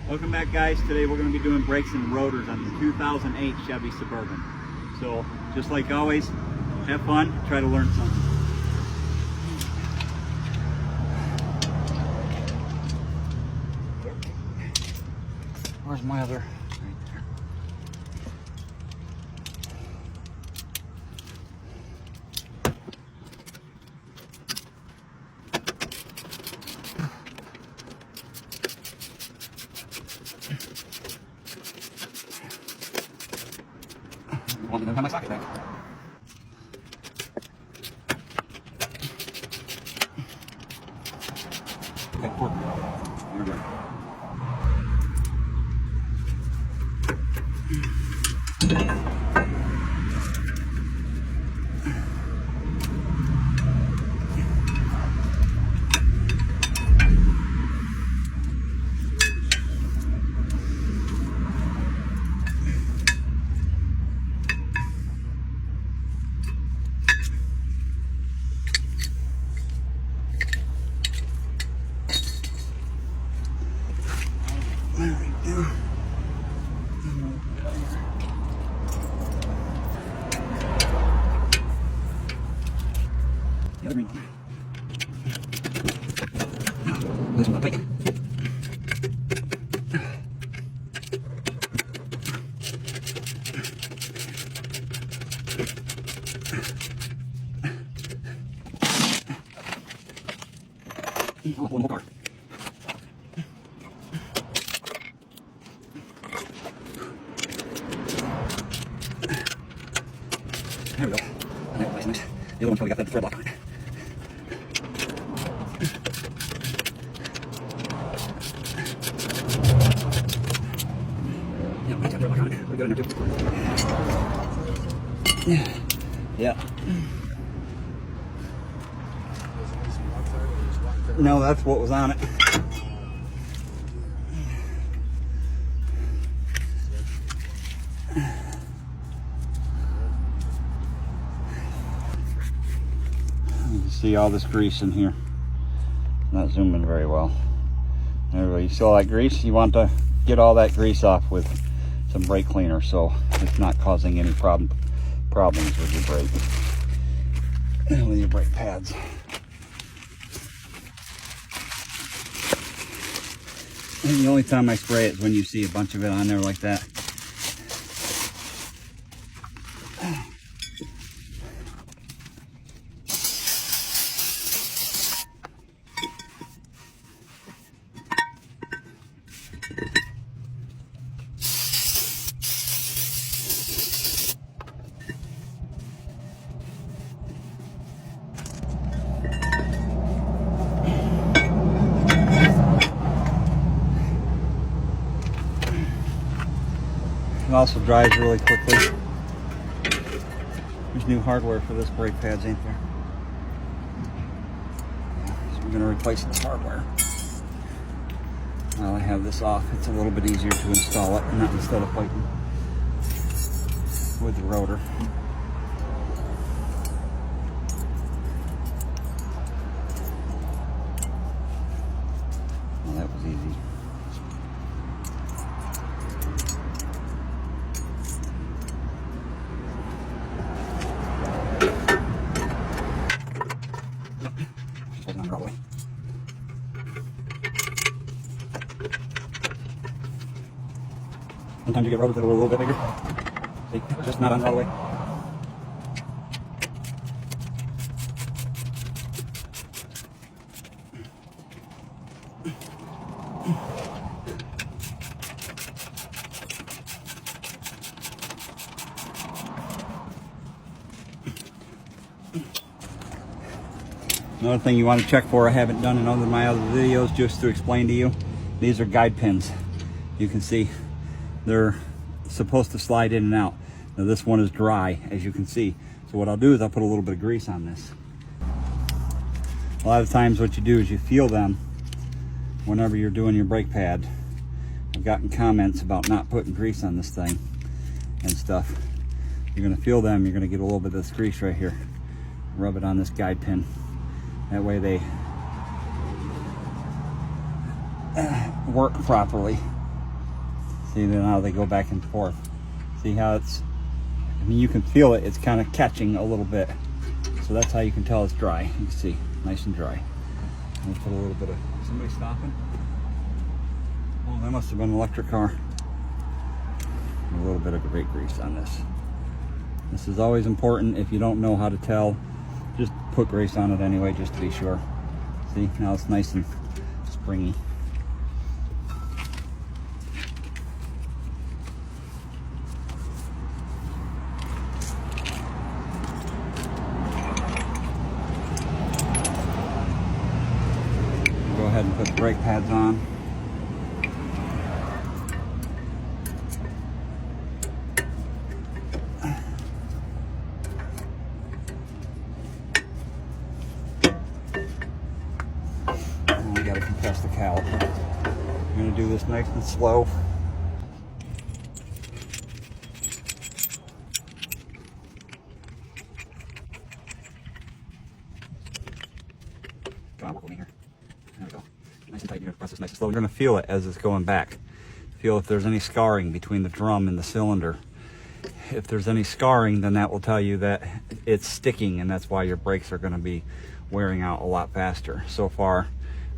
Welcome back, guys. Today we're going to be doing brakes and rotors on the 2008 Chevy Suburban. So just like always, have fun, try to learn something. Where's my other? Right there. Want to know how my socket back? Okay, cool. Here we go. There we go. The other ring. This one, take. One more car. There we go. And that replacement. The other one's probably got that thread lock on it. Yeah, that's got thread lock on it. Pretty good in there too. Yeah. No, that's what was on it. You can see all this grease in here. Not zooming very well. There you see all that grease? You want to get all that grease off with some brake cleaner so it's not causing any problems with your brake and with your brake pads. And the only time I spray it is when you see a bunch of it on there like that. It also dries really quickly. There's new hardware for this brake pads, ain't there? So we're going to replace this hardware. Now I have this off, it's a little bit easier to install it, not instead of fighting with the rotor. Well, that was easy. Sometimes you get rotors that are a little bit bigger. See, just not on all the way. Another thing you want to check for, I haven't done in my other videos, just to explain to you, these are guide pins. You can see they're supposed to slide in and out. Now this one is dry, as you can see. So what I'll do is I'll put a little bit of grease on this. A lot of times what you do is you feel them whenever you're doing your brake pad. I've gotten comments about not putting grease on this thing and stuff. You're going to feel them, you're going to get a little bit of this grease right here. Rub it on this guide pin. That way they work properly. See, now they go back and forth. See how it's, I mean, you can feel it, it's kind of catching a little bit. So that's how you can tell it's dry. You can see, nice and dry. I'm gonna put a little bit of, somebody stopping? Oh, that must have been an electric car. A little bit of brake grease on this. This is always important. If you don't know how to tell, just put grease on it anyway, just to be sure. See, now it's nice and springy. Go ahead and put the brake pads on. We got to compress the caliper. I'm going to do this nice and slow. Come on, work with me here. There we go. Nice and tight. You're going to press this nice and slow. You're going to feel it as it's going back. Feel if there's any scarring between the drum and the cylinder. If there's any scarring, then that will tell you that it's sticking, and that's why your brakes are going to be wearing out a lot faster. So far,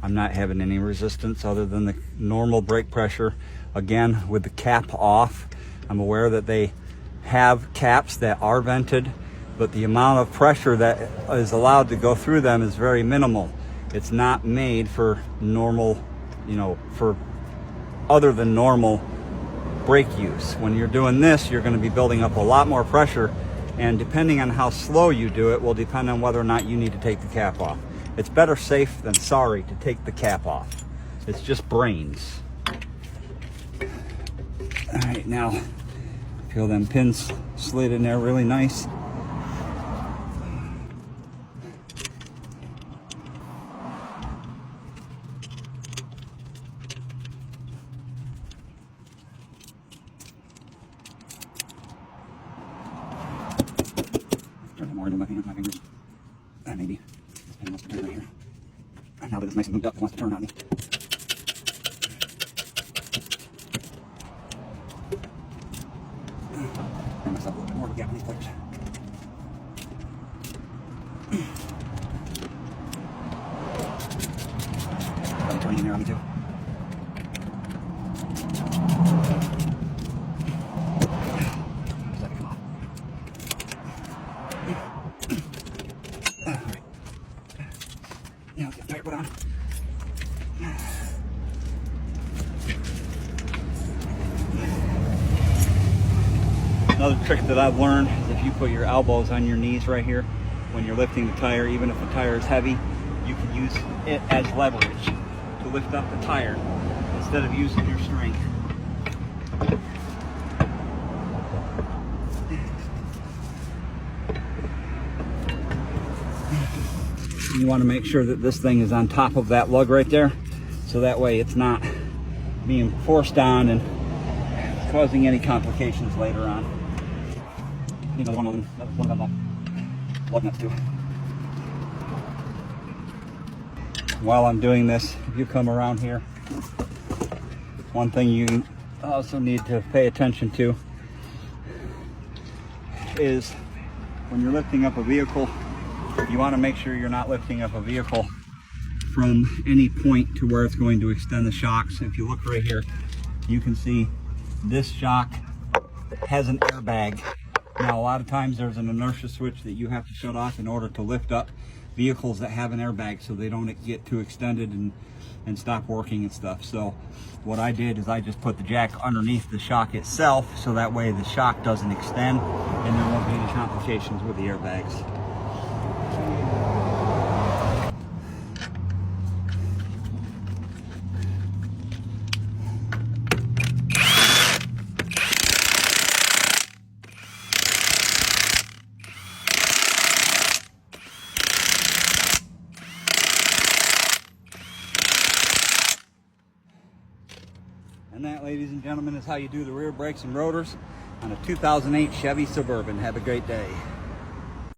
I'm not having any resistance other than the normal brake pressure. Again, with the cap off, I'm aware that they have caps that are vented, but the amount of pressure that is allowed to go through them is very minimal. It's not made for normal, you know, for other than normal brake use. When you're doing this, you're going to be building up a lot more pressure, and depending on how slow you do it will depend on whether or not you need to take the cap off. It's better safe than sorry to take the cap off. It's just brains. All right, now feel them pins slid in there really nice. Turn it more into my fingers. Maybe. This pin wants to turn right here. And now that it's nice and moved up, it wants to turn on me. Bring myself a little bit more of a gap on these pliers. Probably turning in there on me too. Just let it come off. Alright. Now let's get the tire put on. Another trick that I've learned is if you put your elbows on your knees right here when you're lifting the tire, even if the tire is heavy, you can use it as leverage to lift up the tire instead of using your strength. You want to make sure that this thing is on top of that lug right there, so that way it's not being forced on and causing any complications later on. Need another one of them lug nuts too. While I'm doing this, if you come around here, one thing you also need to pay attention to is when you're lifting up a vehicle, you want to make sure you're not lifting up a vehicle from any point to where it's going to extend the shocks. If you look right here, you can see this shock has an airbag. Now, a lot of times there's an inertia switch that you have to shut off in order to lift up vehicles that have an airbag so they don't get too extended and stop working and stuff. So what I did is I just put the jack underneath the shock itself, so that way the shock doesn't extend and there won't be any complications with the airbags. And that, ladies and gentlemen, is how you do the rear brakes and rotors on a 2008 Chevy Suburban. Have a great day.